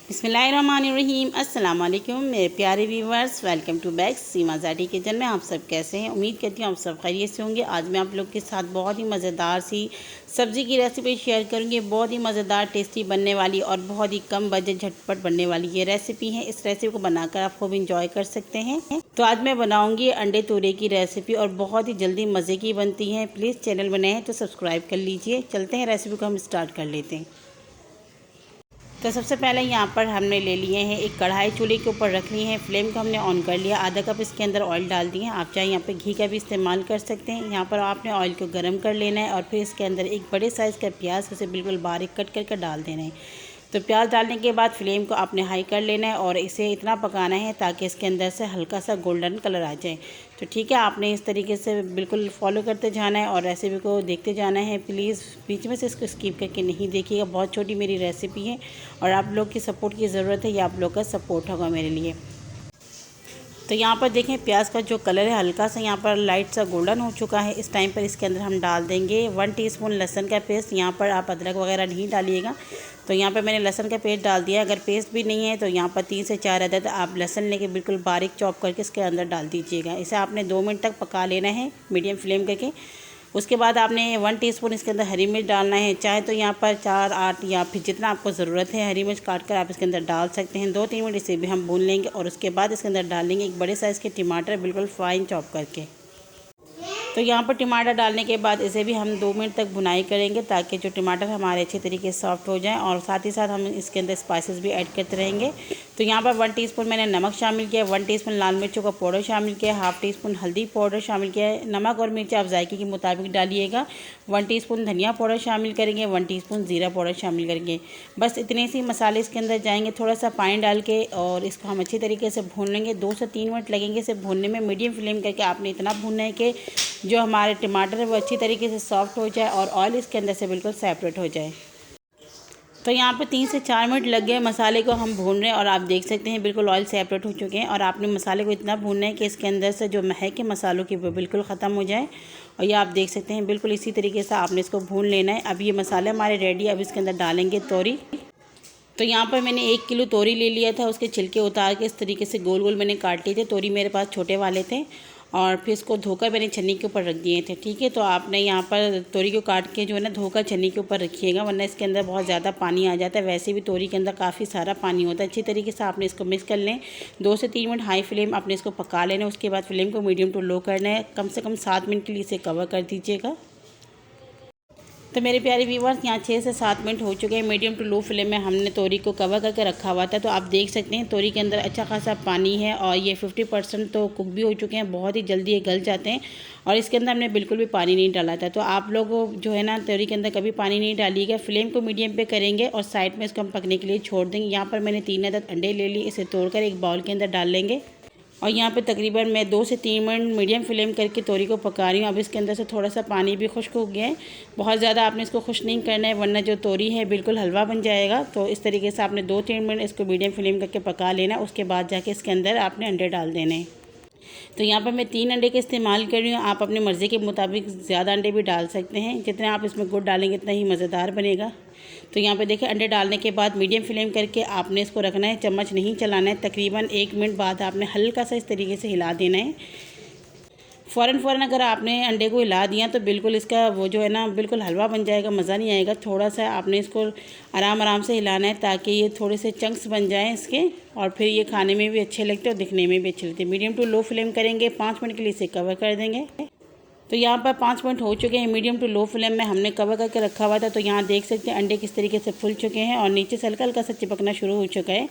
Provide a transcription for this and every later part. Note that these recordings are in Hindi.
बिस्मिल्लाहिर्रहमानिर्रहीम। अस्सलाम वालेकुम मेरे प्यारे viewers, welcome to back Seema ज़ाटी किचन में। आप सब कैसे हैं? उम्मीद करती हूँ आप सब खैरियत से होंगे। आज मैं आप लोग के साथ बहुत ही मज़ेदार सी सब्ज़ी की रेसिपी शेयर करूँगी। बहुत ही मज़ेदार, टेस्टी बनने वाली और बहुत ही कम बजट झटपट बनने वाली ये रेसिपी है। इस रेसिपी को बनाकर आप खूब इंजॉय कर सकते हैं। तो आज मैं बनाऊँगी अंडे तोरे की रेसिपी और बहुत ही जल्दी मज़े की बनती है। प्लीज़ चैनल बनाए हैं तो सब्सक्राइब कर लीजिए। चलते हैं रेसिपी को हम स्टार्ट कर लेते हैं। तो सबसे पहले यहाँ पर हमने ले लिए हैं एक कढ़ाई, चूल्हे के ऊपर रख ली है। फ्लेम को हमने ऑन कर लिया। आधा कप इसके अंदर ऑयल डाल दिए। आप चाहे यहाँ पे घी का भी इस्तेमाल कर सकते हैं। यहाँ पर आपने ऑयल को गर्म कर लेना है और फिर इसके अंदर एक बड़े साइज़ का प्याज उसे बिल्कुल बारीक कट करके डाल देना है। तो प्याज डालने के बाद फ्लेम को आपने हाई कर लेना है और इसे इतना पकाना है ताकि इसके अंदर से हल्का सा गोल्डन कलर आ जाए। तो ठीक है, आपने इस तरीके से बिल्कुल फॉलो करते जाना है और रेसिपी को देखते जाना है। प्लीज़ बीच में से इसको स्किप करके नहीं देखिएगा। बहुत छोटी मेरी रेसिपी है और आप लोग की सपोर्ट की ज़रूरत है। ये आप लोग का सपोर्ट होगा मेरे लिए। तो यहाँ पर देखें प्याज का जो कलर है हल्का सा यहाँ पर लाइट सा गोल्डन हो चुका है। इस टाइम पर इसके अंदर हम डाल देंगे 1 टीस्पून लहसुन का पेस्ट। यहाँ पर आप अदरक वगैरह नहीं डालिएगा। तो यहाँ पर मैंने लहसुन का पेस्ट डाल दिया। अगर पेस्ट भी नहीं है तो यहाँ पर 3 से 4 अदद आप लहसुन लेके बिल्कुल बारीक चॉप करके इसके अंदर डाल दीजिएगा। इसे आपने 2 मिनट तक पका लेना है मीडियम फ्लेम करके। उसके बाद आपने 1 टीस्पून इसके अंदर हरी मिर्च डालना है। चाहे तो यहाँ पर 4, 8 या फिर जितना आपको ज़रूरत है हरी मिर्च काट कर आप इसके अंदर डाल सकते हैं। 2-3 मिनट इसे भी हम भून लेंगे और उसके बाद इसके अंदर डाल लेंगे एक बड़े साइज़ के टमाटर बिल्कुल फाइन चॉप करके। तो यहाँ पर टमाटर डालने के बाद इसे भी हम 2 मिनट तक भुनाई करेंगे ताकि जो टमाटर हमारे अच्छे तरीके से सॉफ्ट हो जाएं और साथ ही साथ हम इसके अंदर स्पाइसेस भी ऐड करते रहेंगे। तो यहाँ पर 1 टीस्पून मैंने नमक शामिल किया, 1 टीस्पून लाल मिर्चों का पाउडर शामिल किया, हाफ़ टीस्पून हल्दी पाउडर शामिल किया है। नमक और मिर्च आप जायके के मुताबिक डालिएगा। 1 टीस्पून धनिया पाउडर शामिल करेंगे, 1 टीस्पून ज़ीरा पाउडर शामिल करेंगे। बस इतने सी मसाले इसके अंदर जाएंगे। थोड़ा सा पानी डाल के और इसको हम अच्छी तरीके से भून लेंगे। 2 से 3 मिनट लगेंगे इसे भूनने में। मीडियम फ्लेम करके आपने इतना भूनना है कि जो हमारे टमाटर है वो अच्छी तरीके से सॉफ्ट हो जाए और ऑयल इसके अंदर से बिल्कुल सेपरेट हो जाए। तो यहाँ पे 3 से 4 मिनट लग गए मसाले को हम भून रहे हैं और आप देख सकते हैं बिल्कुल ऑयल सेपरेट हो चुके हैं। और आपने मसाले को इतना भूनना है कि इसके अंदर से जो महक है मसालों की वो बिल्कुल ख़त्म हो जाए। और ये आप देख सकते हैं बिल्कुल इसी तरीके से आपने इसको भून लेना है। अब ये मसाले हमारे रेडी है। अब इसके अंदर डालेंगे तोरी। तो यहाँ पर मैंने 1 किलो तोरी ले लिया था। उसके छिलके उतार के इस तरीके से गोल गोल मैंने काट लिए थे। तोरी मेरे पास छोटे वाले थे और फिर इसको धोकर मैंने छन्नी के ऊपर रख दिए थे। ठीक है, तो आपने यहाँ पर तोरी को काट के जो है ना धोकर छन्नी के ऊपर रखिएगा, वरना इसके अंदर बहुत ज़्यादा पानी आ जाता है। वैसे भी तोरी के अंदर काफ़ी सारा पानी होता है। अच्छी तरीके से आपने इसको मिक्स कर लें। 2 से 3 मिनट हाई फ्लेम आपने इसको पका लेना। उसके बाद फ्लेम को मीडियम टू लो करना है। कम से कम 7 मिनट के लिए इसे कवर कर दीजिएगा। तो मेरे प्यारे व्यूवर्स यहाँ 6 से 7 मिनट हो चुके हैं। मीडियम टू लो फ्लेम में हमने तोरी को कवर करके रखा हुआ था। तो आप देख सकते हैं तोरी के अंदर अच्छा खासा पानी है और ये 50% तो कुक भी हो चुके हैं। बहुत ही जल्दी ये गल जाते हैं और इसके अंदर हमने बिल्कुल भी पानी नहीं डाला था। तो आप लोग जो है ना तोरी के अंदर कभी पानी नहीं डालिएगा। फ्लेम को मीडियम पे करेंगे और साइड में इसको हम पकने के लिए छोड़ देंगे। यहाँ पर मैंने 3 अदद अंडे ले लिए। इसे तोड़कर एक बाउल के अंदर डाल लेंगे और यहाँ पे तकरीबन मैं 2 से 3 मिनट मीडियम फ्लेम करके तोरी को पका रही हूँ। अब इसके अंदर से थोड़ा सा पानी भी खुश्क हो गया है। बहुत ज़्यादा आपने इसको खुश नहीं करना है वरना जो तोरी है बिल्कुल हलवा बन जाएगा। तो इस तरीके से आपने 2-3 मिनट इसको मीडियम फ्लेम करके पका लेना। उसके बाद जाके इसके अंदर आपने अंडे डाल देने। तो यहाँ पर मैं 3 अंडे का इस्तेमाल कर रही हूँ। आप अपनी मर्ज़ी के मुताबिक ज़्यादा अंडे भी डाल सकते हैं। जितने आप इसमें गुड़ डालेंगे इतना ही मज़ेदार बनेगा। तो यहाँ पे देखिए अंडे डालने के बाद मीडियम फ्लेम करके आपने इसको रखना है। चम्मच नहीं चलाना है। तकरीबन 1 मिनट बाद आपने हल्का सा इस तरीके से हिला देना है। फ़ौरन अगर आपने अंडे को हिला दिया तो बिल्कुल इसका वो जो है ना बिल्कुल हलवा बन जाएगा, मज़ा नहीं आएगा। थोड़ा सा आपने इसको आराम से हिलाना है ताकि ये थोड़े से चंक्स बन जाएं इसके और फिर ये खाने में भी अच्छे लगते हैं और दिखने में भी अच्छे लगते हैं। मीडियम टू लो फ्लेम करेंगे। 5 मिनट के लिए इसे कवर कर देंगे। तो यहाँ पर 5 मिनट हो चुके हैं। मीडियम टू लो फ्लेम में हमने कवर करके रखा हुआ था। तो यहाँ देख सकते हैं अंडे किस तरीके से फूल चुके हैं और नीचे से हल्का सा चिपकना शुरू हो चुका है।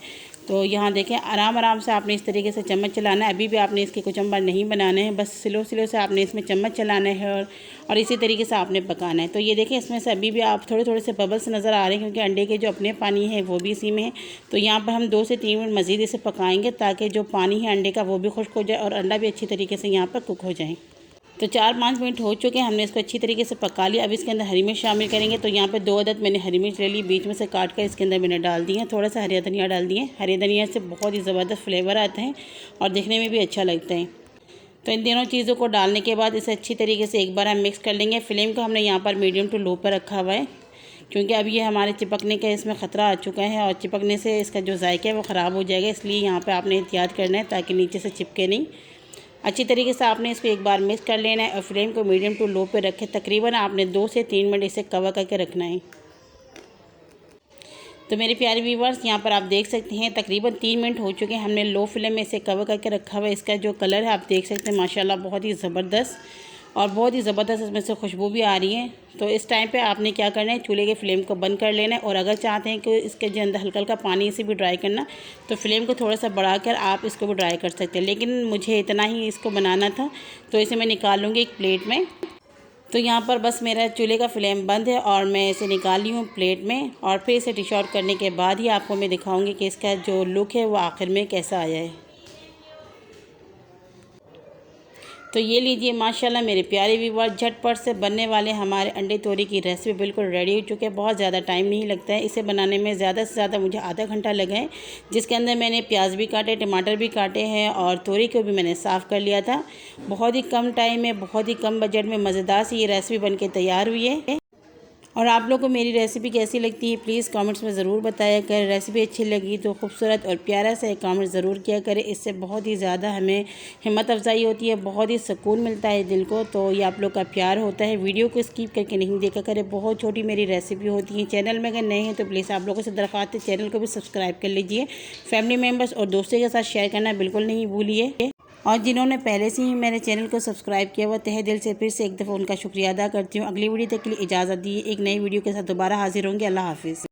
तो यहाँ देखें आराम से आपने इस तरीके से चम्मच चलाना है। अभी भी आपने इसके कुछ अंबर नहीं बनाने हैं, बस स्लो से आपने इसमें चम्मच चलाना है और इसी तरीके से आपने पकाना है। तो ये देखें इसमें से अभी भी आप थोड़े से बबल्स नज़र आ रहे हैं क्योंकि अंडे के जो अपने पानी है वो भी इसी में है। तो यहाँ पर हम 2 से 3 मिनट मज़ीद इसे पकाएँगे ताकि जो पानी है अंडे का वो भी खुश्क हो जाए और अंडा भी अच्छी तरीके से यहाँ पर कुक हो जाए। तो 4-5 मिनट हो चुके हैं। हमने इसको अच्छी तरीके से पका लिया। अब इसके अंदर हरी मिर्च शामिल करेंगे। तो यहाँ पे 2 अदद मैंने हरी मिर्च ले ली, बीच में से काट कर इसके अंदर मैंने डाल दी है। थोड़ा सा हरा धनिया डाल दिए। हरे धनिया से बहुत ही ज़बरदस्त फ्लेवर आता है और दिखने में भी अच्छा लगता है। तो इन दोनों चीज़ों को डालने के बाद इसे अच्छी तरीके से एक बार हम मिक्स कर लेंगे। फ्लेम को हमने यहाँ पर मीडियम टू लो पर रखा हुआ है। क्योंकि अब ये हमारे चिपकने का इसमें ख़तरा आ चुका है और चिपकने से इसका जो जायका है वो ख़राब हो जाएगा। इसलिए यहाँ पे आपने एहतियात करना है ताकि नीचे से चिपके नहीं। अच्छी तरीके से आपने इसको एक बार मिक्स कर लेना है और फ्लेम को मीडियम टू लो पे रखें। तकरीबन आपने 2 से 3 मिनट इसे कवर करके रखना है। तो मेरे प्यारे व्यूअर्स, यहाँ पर आप देख सकते हैं तकरीबन 3 मिनट हो चुके हैं। हमने लो फ्लेम में इसे कवर करके रखा हुआ है। इसका जो कलर है आप देख सकते हैं माशाल्लाह बहुत ही ज़बरदस्त और बहुत ही ज़बरदस्त इसमें से खुशबू भी आ रही है। तो इस टाइम पे आपने क्या करना है, चूल्हे के फ्लेम को बंद कर लेना है और अगर चाहते हैं कि इसके जो अंदर हल्का हल्का पानी इसे भी ड्राई करना, तो फ्लेम को थोड़ा सा बढ़ाकर आप इसको भी ड्राई कर सकते हैं। लेकिन मुझे इतना ही इसको बनाना था तो इसे मैं निकाल लूँगी एक प्लेट में। तो यहाँ पर बस मेरा चूल्हे का फ्लेम बंद है और मैं इसे निकाली हूँ प्लेट में और फिर इसे डिश आउट करने के बाद ही आपको मैं दिखाऊंगी कि इसका जो लुक है वो आखिर में कैसा आया है। तो ये लीजिए माशाल्लाह मेरे प्यारे व्यूअर, झटपट से बनने वाले हमारे अंडे तोरी की रेसिपी बिल्कुल रेडी हो चुके हैं। बहुत ज़्यादा टाइम नहीं लगता है इसे बनाने में, ज़्यादा से ज़्यादा मुझे आधा घंटा लगा है, जिसके अंदर मैंने प्याज भी काटे, टमाटर भी काटे हैं और तोरी को भी मैंने साफ़ कर लिया था। बहुत ही कम टाइम में, बहुत ही कम बजट में मज़ेदार सी ये रेसिपी बन के तैयार हुई है। और आप लोगों को मेरी रेसिपी कैसी लगती है प्लीज़ कमेंट्स में ज़रूर बताया करें। रेसिपी अच्छी लगी तो खूबसूरत और प्यारा सा एक कमेंट ज़रूर किया करें। इससे बहुत ही ज़्यादा हमें हिम्मत अफजाई होती है, बहुत ही सुकून मिलता है दिल को। तो ये आप लोग का प्यार होता है। वीडियो को स्किप करके नहीं देखा करें, बहुत छोटी मेरी रेसिपी होती है। चैनल में अगर नए हैं तो प्लीज़ आप लोगों से दरख्वास्त है चैनल को भी सब्सक्राइब कर लीजिए। फैमिली मेम्बर्स और दोस्तों के साथ शेयर करना बिल्कुल नहीं भूलिए। और जिन्होंने पहले से ही मेरे चैनल को सब्सक्राइब किया हुआ तहे दिल से फिर से एक दफ़ा उनका शुक्रिया अदा करती हूँ। अगली वीडियो तक के लिए इजाज़त दी। एक नई वीडियो के साथ दोबारा हाजिर होंगे। अल्लाह हाफिज़।